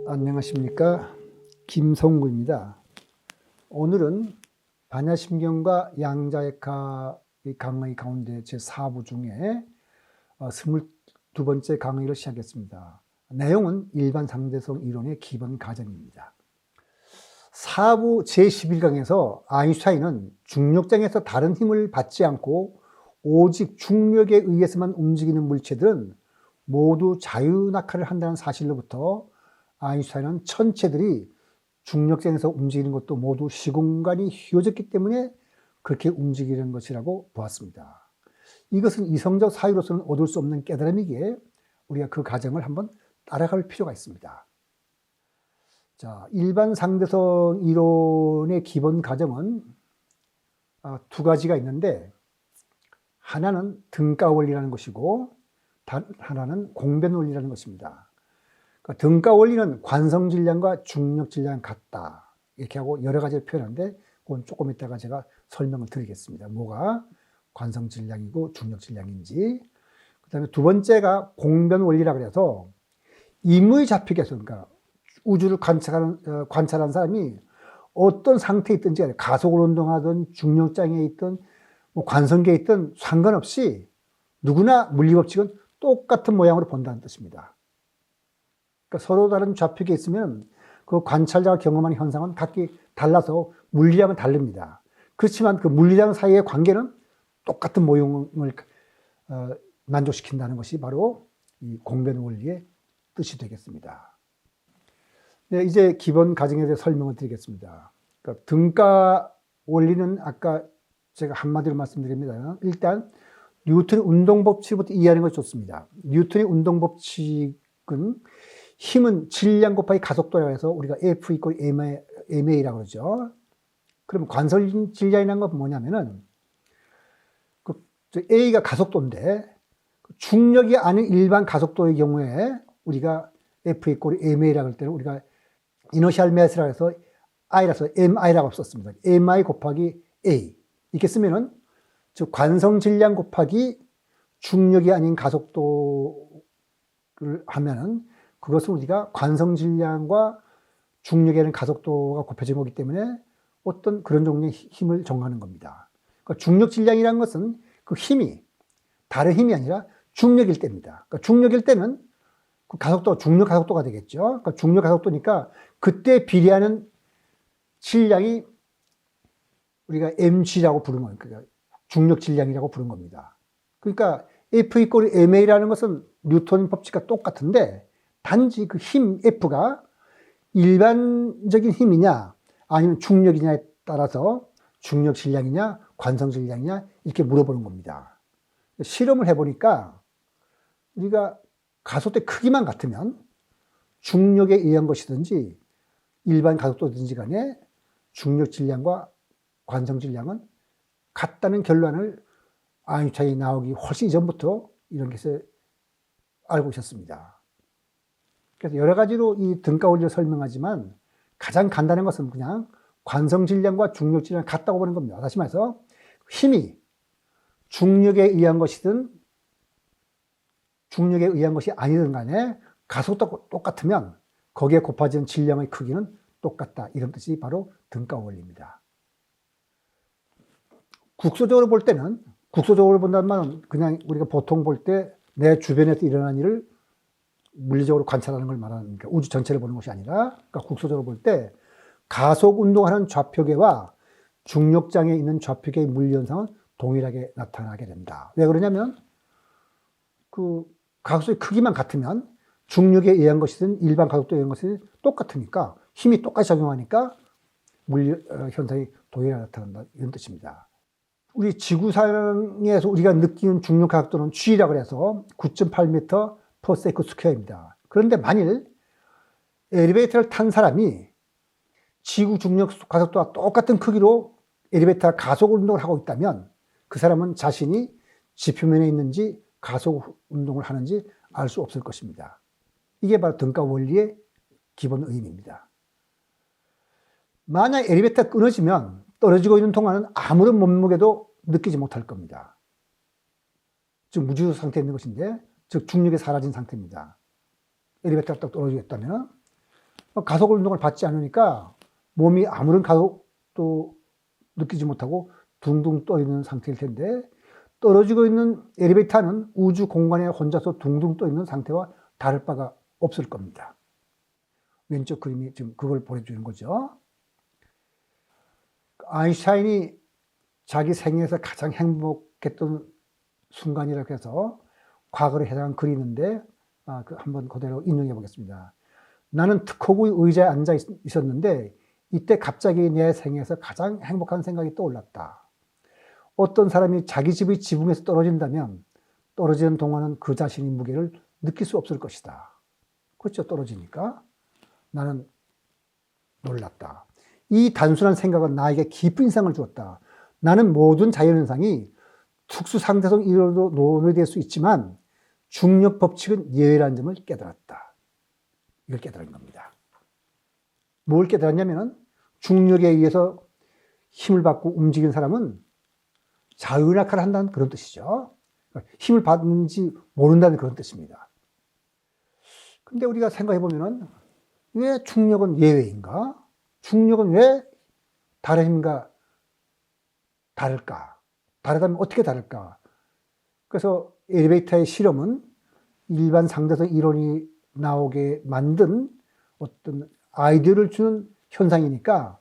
안녕하십니까, 김성구입니다. 오늘은 반야심경과 양자역학의 강의 가운데 제4부 중에 22번째 강의를 시작했습니다. 내용은 일반 상대성 이론의 기본 가정입니다. 4부 제11강에서 아인슈타인은 중력장에서 다른 힘을 받지 않고 오직 중력에 의해서만 움직이는 물체들은 모두 자유낙하를 한다는 사실로부터 아인슈타인은 천체들이 중력장에서 움직이는 것도 모두 시공간이 휘어졌기 때문에 그렇게 움직이는 것이라고 보았습니다. 이것은 이성적 사유로서는 얻을 수 없는 깨달음이기에 우리가 그 과정을 한번 따라갈 필요가 있습니다. 자, 일반 상대성 이론의 기본 가정은 두 가지가 있는데, 하나는 등가 원리라는 것이고 하나는 공변 원리라는 것입니다. 그러니까 등가 원리는 관성 질량과 중력 질량 같다 이렇게 하고 여러 가지를 표현하는데, 그건 조금 이따가 제가 설명을 드리겠습니다. 뭐가 관성 질량이고 중력 질량인지. 그 다음에 두 번째가 공변 원리라고 해서 임의 좌표계에서, 그러니까 우주를 관찰하는 사람이 어떤 상태에 있든지 간에 가속으로 운동하든 중력장에 있든 뭐 관성계에 있든 상관없이 누구나 물리법칙은 똑같은 모양으로 본다는 뜻입니다. 그러니까 서로 다른 좌표계에 있으면 그 관찰자가 경험하는 현상은 각기 달라서 물리량은 다릅니다. 그렇지만 그 물리량 사이의 관계는 똑같은 모형을 만족시킨다는 것이 바로 이 공변 원리의 뜻이 되겠습니다. 네, 이제 기본 가정에 대해 설명을 드리겠습니다. 그러니까 등가 원리는 아까 제가 한마디로 말씀드립니다. 일단 뉴턴의 운동법칙부터 이해하는 것이 좋습니다. 뉴턴의 운동법칙은 힘은 질량 곱하기 가속도라고 해서 우리가 F 이퀄 ma라고 그러죠. 그럼 관성 질량이라는 건 뭐냐면은 A가 가속도인데 중력이 아닌 일반 가속도의 경우에 우리가 F 이퀄 ma라고 할 때는 우리가 이너셜 매스라고 해서 I라서 MI라고 썼습니다. MI 곱하기 A 이렇게 쓰면은 즉 관성 질량 곱하기 중력이 아닌 가속도를 하면은 그것을 우리가 관성 질량과 중력에 있는 가속도가 곱해진 거기 때문에 어떤 그런 종류의 힘을 정하는 겁니다. 그러니까 중력 질량이라는 것은 그 힘이 다른 힘이 아니라 중력일 때입니다. 그러니까 중력일 때는 그 가속도, 중력 가속도가 되겠죠. 그러니까 중력 가속도니까 그때 비례하는 질량이 우리가 mg라고 부르는 거예요. 그러니까 중력 질량이라고 부르는 겁니다. 그러니까 F 이퀄 ma라는 것은 뉴턴 법칙과 똑같은데 단지 그 힘 F가 일반적인 힘이냐 아니면 중력이냐에 따라서 중력 질량이냐 관성 질량이냐 이렇게 물어보는 겁니다. 실험을 해보니까 우리가 가속도의 크기만 같으면 중력에 의한 것이든지 일반 가속도든지 간에 중력 질량과 관성 질량은 같다는 결론을 아인슈타인이 나오기 훨씬 이전부터 이런 것을 알고 있었습니다. 그래서 여러 가지로 이 등가 원리를 설명하지만 가장 간단한 것은 그냥 관성 질량과 중력 질량이 같다고 보는 겁니다. 다시 말해서 힘이 중력에 의한 것이든 중력에 의한 것이 아니든 간에 가속도가 똑같으면 거기에 곱해진 질량의 크기는 똑같다. 이런 뜻이 바로 등가 원리입니다. 국소적으로 본다는 말은 그냥 우리가 보통 볼 때 내 주변에서 일어나는 일을 물리적으로 관찰하는 걸 말하는 거니까 우주 전체를 보는 것이 아니라, 그러니까 국소적으로 볼 때 가속 운동하는 좌표계와 중력장에 있는 좌표계의 물리 현상은 동일하게 나타나게 된다. 왜 그러냐면 그 가속도의 크기만 같으면 중력에 의한 것이든 일반 가속도에 의한 것이든 똑같으니까 힘이 똑같이 작용하니까 물리 현상이 동일하게 나타난다. 이런 뜻입니다. 우리 지구상에서 우리가 느끼는 중력 가속도는 G라고 해서 9.8m per second square입니다. 그런데 만일 엘리베이터를 탄 사람이 지구 중력 가속도와 똑같은 크기로 엘리베이터가 가속 운동을 하고 있다면 그 사람은 자신이 지표면에 있는지 가속 운동을 하는지 알 수 없을 것입니다. 이게 바로 등가 원리의 기본 의미입니다. 만약 엘리베이터가 끊어지면 떨어지고 있는 동안은 아무런 몸무게도 느끼지 못할 겁니다. 지금 무중력 상태에 있는 것인데 즉 중력이 사라진 상태입니다. 엘리베이터가 딱 떨어지겠다면 가속 운동을 받지 않으니까 몸이 아무런 가속도 느끼지 못하고 둥둥 떠 있는 상태일 텐데, 떨어지고 있는 엘리베이터는 우주 공간에 혼자서 둥둥 떠 있는 상태와 다를 바가 없을 겁니다. 왼쪽 그림이 지금 그걸 보여주는 거죠. 아인슈타인이 자기 생애에서 가장 행복했던 순간이라고 해서 과거를 해당한 글이 있는데, 한번 그대로 인용해 보겠습니다. 나는 특허구의 의자에 앉아 있었는데 이때 갑자기 내 생애에서 가장 행복한 생각이 떠올랐다. 어떤 사람이 자기 집의 지붕에서 떨어진다면 떨어지는 동안은 그 자신의 무게를 느낄 수 없을 것이다. 그렇죠? 떨어지니까. 나는 놀랐다. 이 단순한 생각은 나에게 깊은 인상을 주었다. 나는 모든 자연현상이 특수 상대성 이론으로 논의될 수 있지만 중력 법칙은 예외라는 점을 깨달았다. 이걸 깨달은 겁니다. 뭘 깨달았냐면 중력에 의해서 힘을 받고 움직이는 사람은 자유낙하를 한다는 그런 뜻이죠. 힘을 받는지 모른다는 그런 뜻입니다. 근데 우리가 생각해 보면은 왜 중력은 예외인가? 중력은 왜 다른 힘과 다를까? 다르다면 어떻게 다를까? 그래서 엘리베이터의 실험은 일반 상대성 이론이 나오게 만든 어떤 아이디어를 주는 현상이니까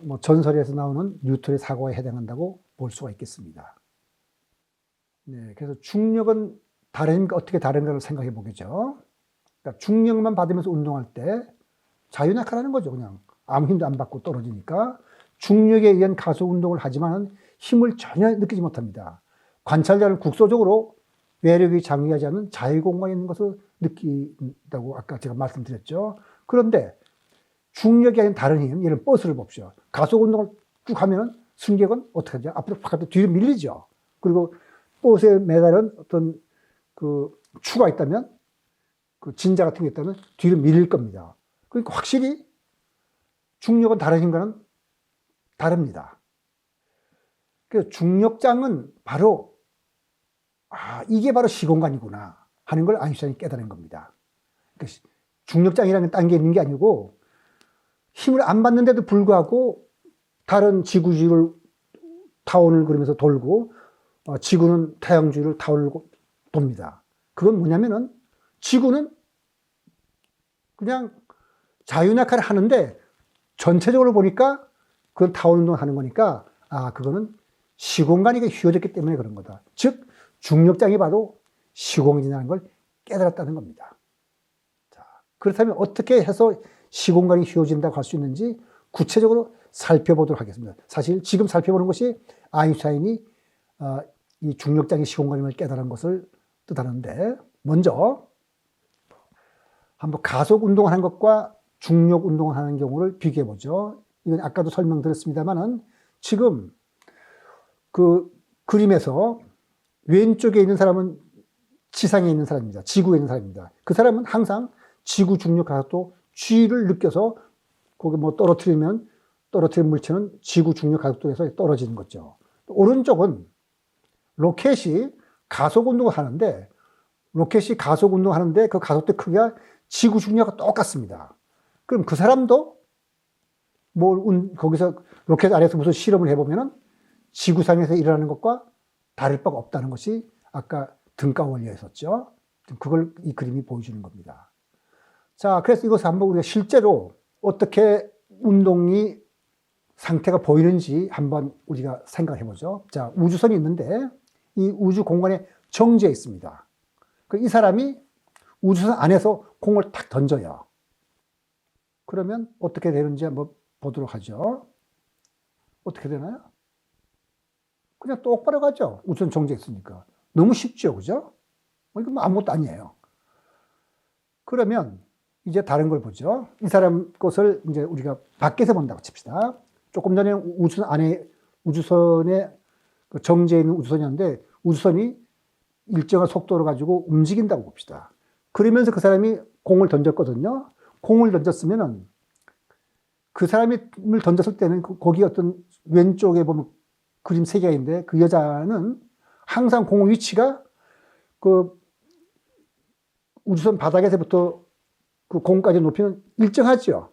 뭐 전설에서 나오는 뉴턴의 사고에 해당한다고 볼 수가 있겠습니다. 네, 그래서 중력은 다른 힘과 어떻게 다른가를 생각해 보겠죠. 그러니까 중력만 받으면서 운동할 때 자유낙하라는 거죠. 그냥 아무 힘도 안 받고 떨어지니까 중력에 의한 가속 운동을 하지만 힘을 전혀 느끼지 못합니다. 관찰자는 국소적으로 외력이 장애하지 않은 자유공간에 있는 것을 느낀다고 아까 제가 말씀드렸죠. 그런데 중력이 아닌 다른 힘, 예를 버스를 봅시다. 가속 운동을 쭉 하면 승객은 어떻게 하죠? 앞으로 바깥으로 뒤로 밀리죠. 그리고 버스에 매달은 어떤 그 추가 있다면, 그 진자 같은 게 있다면 뒤로 밀릴 겁니다. 그러니까 확실히 중력은 다른 힘과는 다릅니다. 그래서 중력장은 바로 이게 바로 시공간이구나 하는 걸 아인슈타인이 깨달은 겁니다. 그러니까 중력장이라는 게 딴 게 있는 게 아니고 힘을 안 받는데도 불구하고 다른 지구주위를 타원을 그리면서 돌고 지구는 태양주위를 타원을 돕니다. 그건 뭐냐면은 지구는 그냥 자유낙하를 하는데 전체적으로 보니까 그건 타원 운동을 하는 거니까 그거는 시공간이 휘어졌기 때문에 그런 거다. 즉 중력장이 바로 시공간이라는 걸 깨달았다는 겁니다. 자, 그렇다면 어떻게 해서 시공간이 휘어진다고 할 수 있는지 구체적으로 살펴보도록 하겠습니다. 사실 지금 살펴보는 것이 아인슈타인이 이 중력장의 시공간임을 깨달은 것을 뜻하는데, 먼저 한번 가속 운동을 하는 것과 중력 운동을 하는 경우를 비교해 보죠. 이건 아까도 설명드렸습니다만은 지금 그 그림에서 왼쪽에 있는 사람은 지상에 있는 사람입니다. 지구에 있는 사람입니다. 그 사람은 항상 지구 중력 가속도 G를 느껴서 거기 뭐 떨어뜨린 물체는 지구 중력 가속도에서 떨어지는 거죠. 오른쪽은 로켓이 가속 운동을 하는데, 로켓이 가속 운동을 하는데 그 가속도 크기가 지구 중력과 똑같습니다. 그럼 그 사람도 거기서 로켓 안에서 무슨 실험을 해보면은 지구상에서 일어나는 것과 다를 바가 없다는 것이 아까 등가 원리였었죠. 그걸 이 그림이 보여주는 겁니다. 자, 그래서 이것을 한번 우리가 실제로 어떻게 운동이 상태가 보이는지 한번 우리가 생각해 보죠. 자, 우주선이 있는데 이 우주 공간에 정지해 있습니다. 이 사람이 우주선 안에서 공을 탁 던져요. 그러면 어떻게 되는지 한번 보도록 하죠. 어떻게 되나요? 그냥 똑바로 가죠. 우주선 정지해 있으니까. 너무 쉽죠, 그죠? 이건 뭐 아무것도 아니에요. 그러면 이제 다른 걸 보죠. 이 사람 것을 이제 우리가 밖에서 본다고 칩시다. 조금 전에 우주선에 정지해 있는 우주선이었는데 우주선이 일정한 속도로 가지고 움직인다고 봅시다. 그러면서 그 사람이 공을 던졌거든요. 공을 던졌으면은 그 사람이 던졌을 때는 거기 어떤 왼쪽에 보면 그림 3개가 있는데 그 여자는 항상 공 위치가 그 우주선 바닥에서부터 그 공까지 높이는 일정하죠.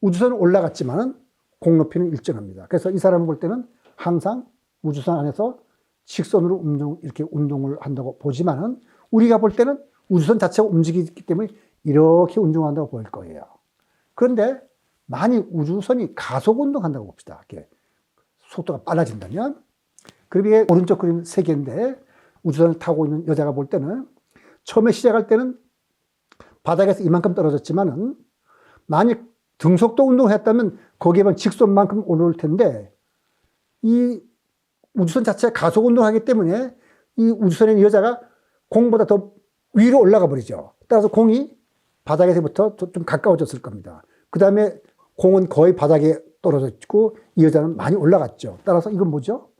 우주선은 올라갔지만은 공 높이는 일정합니다. 그래서 이 사람을 볼 때는 항상 우주선 안에서 직선으로 이렇게 운동을 한다고 보지만은 우리가 볼 때는 우주선 자체가 움직이기 때문에 이렇게 운동한다고 보일 거예요. 그런데 만일 우주선이 가속 운동한다고 봅시다. 이렇게 속도가 빨라진다면, 그러면 오른쪽 그림 3개인데 우주선을 타고 있는 여자가 볼 때는 처음에 시작할 때는 바닥에서 이만큼 떨어졌지만은 만약 등속도 운동을 했다면 거기에만 직선만큼 오를 텐데 이 우주선 자체가 가속 운동을 하기 때문에 이 우주선에 있는 여자가 공보다 더 위로 올라가 버리죠. 따라서 공이 바닥에서부터 좀 가까워졌을 겁니다. 그 다음에 공은 거의 바닥에 떨어져 있고 이 여자는 많이 올라갔죠. 따라서 이건 뭐죠?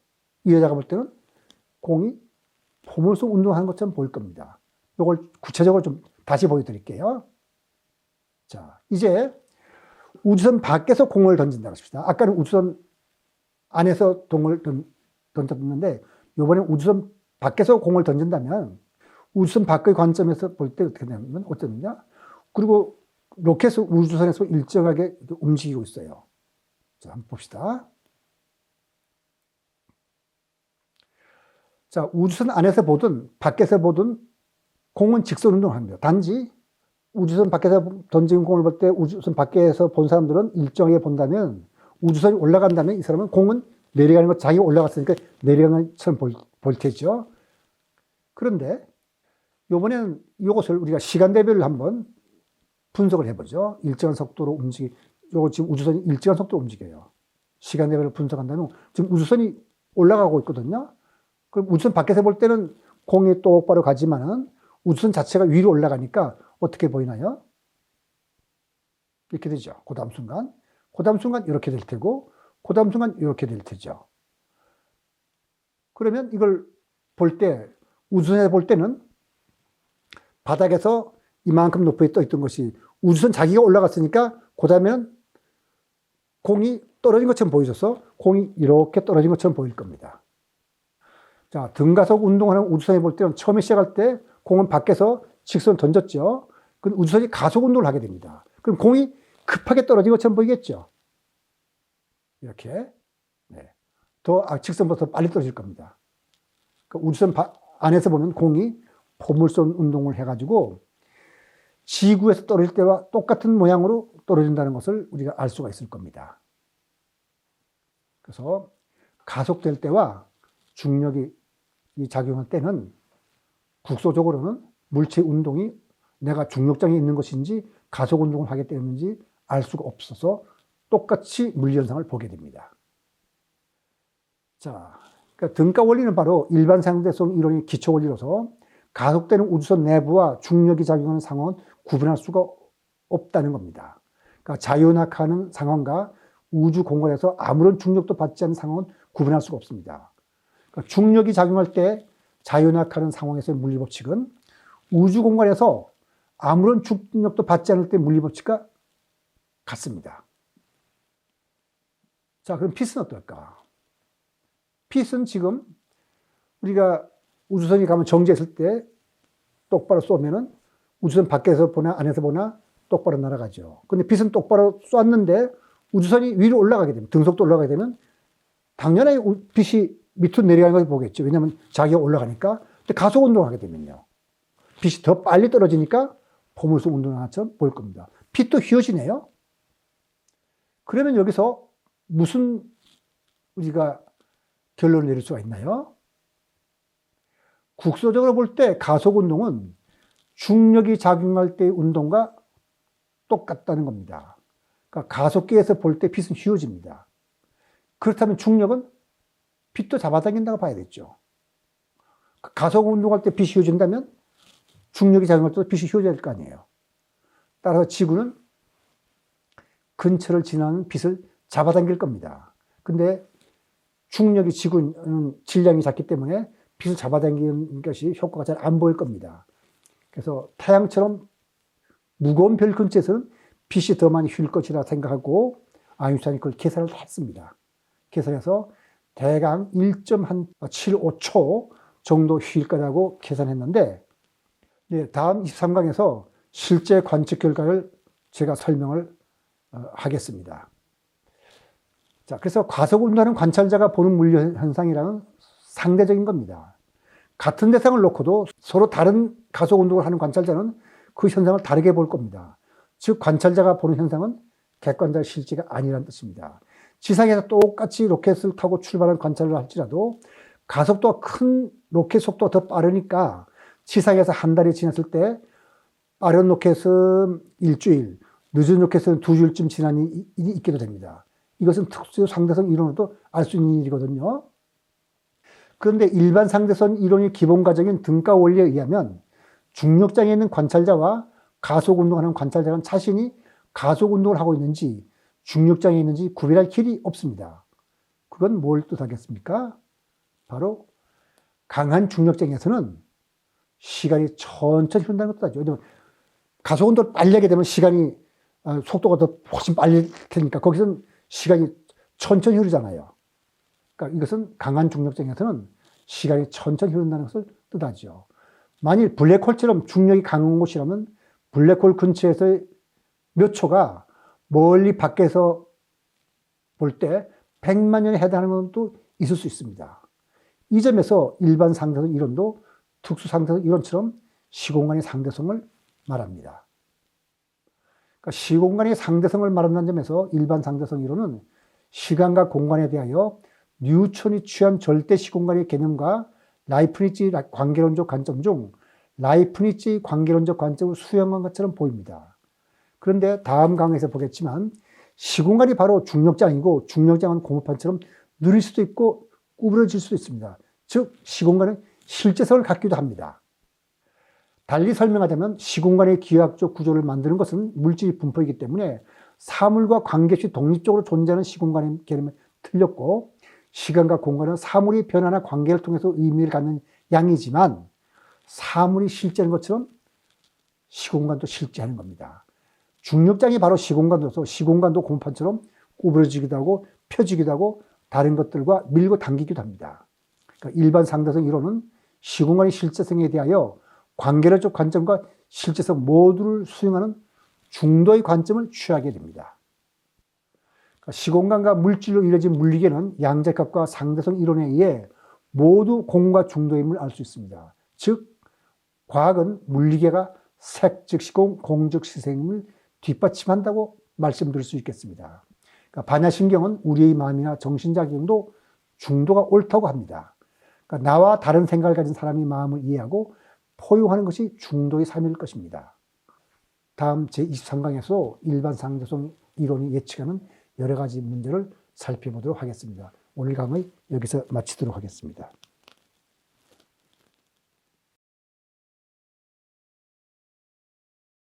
이 여자가 볼 때는 공이 포물선 운동하는 것처럼 보일 겁니다. 이걸 구체적으로 좀 다시 보여드릴게요. 자, 이제 우주선 밖에서 공을 던진다고 합시다. 아까는 우주선 안에서 공을 던졌는데 이번엔 우주선 밖에서 공을 던진다면 우주선 밖의 관점에서 볼 때 어떻게 되냐면 어떠느냐? 그리고 로켓은 우주선에서 일정하게 움직이고 있어요. 자, 한번 봅시다. 자, 우주선 안에서 보든 밖에서 보든 공은 직선 운동을 합니다. 단지 우주선 밖에서 던진 공을 볼 때 우주선 밖에서 본 사람들은 일정하게 본다면 우주선이 올라간다면 이 사람은 공은 내려가는 것, 자기가 올라갔으니까 내려가는 것처럼 볼 테죠. 그런데 이번에는 이것을 우리가 시간 대별로 한번 분석을 해보죠. 일정한 속도로 요거 지금 우주선이 일정한 속도로 움직여요. 시간 대별로 분석한다면 지금 우주선이 올라가고 있거든요. 그럼 우주선 밖에서 볼 때는 공이 똑바로 가지만은 우주선 자체가 위로 올라가니까 어떻게 보이나요? 이렇게 되죠. 그 다음 순간. 그 다음 순간 이렇게 될 테고, 그 다음 순간 이렇게 될 테죠. 그러면 이걸 볼 때, 우주선에 볼 때는 바닥에서 이만큼 높이에 떠 있던 것이 우주선 자기가 올라갔으니까 그 다음에는 공이 떨어진 것처럼 보여져서 공이 이렇게 떨어진 것처럼 보일 겁니다. 자, 등가속 운동하는 우주선에 볼 때는 처음에 시작할 때 공은 밖에서 직선을 던졌죠. 그럼 우주선이 가속 운동을 하게 됩니다. 그럼 공이 급하게 떨어진 것처럼 보이겠죠. 이렇게. 네. 직선보다 더 빨리 떨어질 겁니다. 그러니까 우주선 안에서 보면 공이 포물선 운동을 해가지고 지구에서 떨어질 때와 똑같은 모양으로 떨어진다는 것을 우리가 알 수가 있을 겁니다. 그래서 가속될 때와 중력이 작용할 때는 국소적으로는 물체 운동이 내가 중력장에 있는 것인지 가속 운동을 하게 되는지 알 수가 없어서 똑같이 물리현상을 보게 됩니다. 자, 그러니까 등가 원리는 바로 일반 상대성 이론의 기초 원리로서 가속되는 우주선 내부와 중력이 작용하는 상황은 구분할 수가 없다는 겁니다. 그러니까 자유낙하하는 상황과 우주 공간에서 아무런 중력도 받지 않는 상황은 구분할 수가 없습니다. 그러니까 중력이 작용할 때 자유낙하하는 상황에서의 물리법칙은 우주 공간에서 아무런 중력도 받지 않을 때 물리법칙과 같습니다. 자, 그럼 빛은 어떨까? 빛은 지금 우리가 우주선이 가면 정지했을 때 똑바로 쏘면은 우주선 밖에서 보나 안에서 보나 똑바로 날아가죠. 근데 빛은 똑바로 쐈는데 우주선이 위로 올라가게 되면, 등속도 올라가게 되면 당연히 빛이 밑으로 내려가는 걸 보겠죠. 왜냐하면 자기가 올라가니까. 근데 가속 운동을 하게 되면요. 빛이 더 빨리 떨어지니까 포물선 운동처럼 보일 겁니다. 빛도 휘어지네요. 그러면 여기서 무슨 우리가 결론을 내릴 수가 있나요? 국소적으로 볼 때 가속 운동은 중력이 작용할 때의 운동과 똑같다는 겁니다. 그러니까 가속기에서 볼 때 빛은 휘어집니다. 그렇다면 중력은 빛도 잡아당긴다고 봐야겠죠. 가속 운동할 때 빛이 휘어진다면 중력이 작용할 때도 빛이 휘어져야 될 거 아니에요. 따라서 지구는 근처를 지나는 빛을 잡아당길 겁니다. 근데 중력이 지구는 질량이 작기 때문에 빛을 잡아당기는 것이 효과가 잘 안 보일 겁니다. 그래서 태양처럼 무거운 별 근처에서는 빛이 더 많이 휠 것이라 생각하고 아인슈타인이 그걸 계산을 했습니다. 계산해서 대강 1.75초 정도 휠 거라고 계산했는데 네, 다음 23강에서 실제 관측 결과를 제가 설명을 하겠습니다. 자, 그래서 과속운동하는 관찰자가 보는 물리 현상이라는 상대적인 겁니다. 같은 대상을 놓고도 서로 다른 가속운동을 하는 관찰자는 그 현상을 다르게 볼 겁니다. 즉 관찰자가 보는 현상은 객관자의 실제가 아니라는 뜻입니다. 지상에서 똑같이 로켓을 타고 출발한 관찰을 할지라도 가속도가 큰 로켓 속도가 더 빠르니까 지상에서 한 달이 지났을 때 빠른 로켓은 일주일, 늦은 로켓은 2주일쯤 지난 일이 있기도 됩니다. 이것은 특수 상대성 이론으로도 알 수 있는 일이거든요. 그런데 일반 상대성 이론의 기본 과정인 등가 원리에 의하면 중력장에 있는 관찰자와 가속운동하는 관찰자는 자신이 가속운동을 하고 있는지 중력장에 있는지 구별할 길이 없습니다. 그건 뭘 뜻하겠습니까? 바로 강한 중력장에서는 시간이 천천히 흐른다는 것도 하죠. 왜냐하면 가속운동을 빨리 하게 되면 시간이 속도가 더 훨씬 빨리 테니까 거기서는 시간이 천천히 흐르잖아요. 그러니까 이것은 강한 중력장에서는 시간이 천천히 흐른다는 것을 뜻하죠. 만일 블랙홀처럼 중력이 강한 곳이라면 블랙홀 근처에서 몇 초가 멀리 밖에서 볼 때 100만 년에 해당하는 것도 있을 수 있습니다. 이 점에서 일반 상대성 이론도 특수 상대성 이론처럼 시공간의 상대성을 말합니다. 그러니까 시공간의 상대성을 말한다는 점에서 일반 상대성 이론은 시간과 공간에 대하여 뉴턴이 취한 절대 시공간의 개념과 라이프니츠 관계론적 관점 중 라이프니츠 관계론적 관점을 수용한 것처럼 보입니다. 그런데 다음 강의에서 보겠지만 시공간이 바로 중력장이고 중력장은 고무판처럼 느릴 수도 있고 구부러질 수도 있습니다. 즉 시공간은 실제성을 갖기도 합니다. 달리 설명하자면 시공간의 기하학적 구조를 만드는 것은 물질 분포이기 때문에 사물과 관계없이 독립적으로 존재하는 시공간의 개념은 틀렸고 시간과 공간은 사물이 변화나 관계를 통해서 의미를 갖는 양이지만 사물이 실제인 것처럼 시공간도 실제하는 겁니다. 중력장이 바로 시공간으로서 시공간도 고무판처럼 구부러지기도 하고 펴지기도 하고 다른 것들과 밀고 당기기도 합니다. 그러니까 일반 상대성 이론은 시공간의 실제성에 대하여 관계론적 관점과 실제성 모두를 수용하는 중도의 관점을 취하게 됩니다. 그러니까 시공간과 물질로 이루어진 물리계는 양자역학과 상대성 이론에 의해 모두 공과 중도임을 알 수 있습니다. 즉 과학은 물리계가 색 즉 시공, 공 즉 시생임을 뒷받침한다고 말씀드릴 수 있겠습니다. 그러니까 반야신경은 우리의 마음이나 정신작용도 중도가 옳다고 합니다. 그러니까 나와 다른 생각을 가진 사람이 마음을 이해하고 포용하는 것이 중도의 삶일 것입니다. 다음 제23강에서 일반 상대성 이론이 예측하는 여러 가지 문제를 살펴보도록 하겠습니다. 오늘 강의 여기서 마치도록 하겠습니다.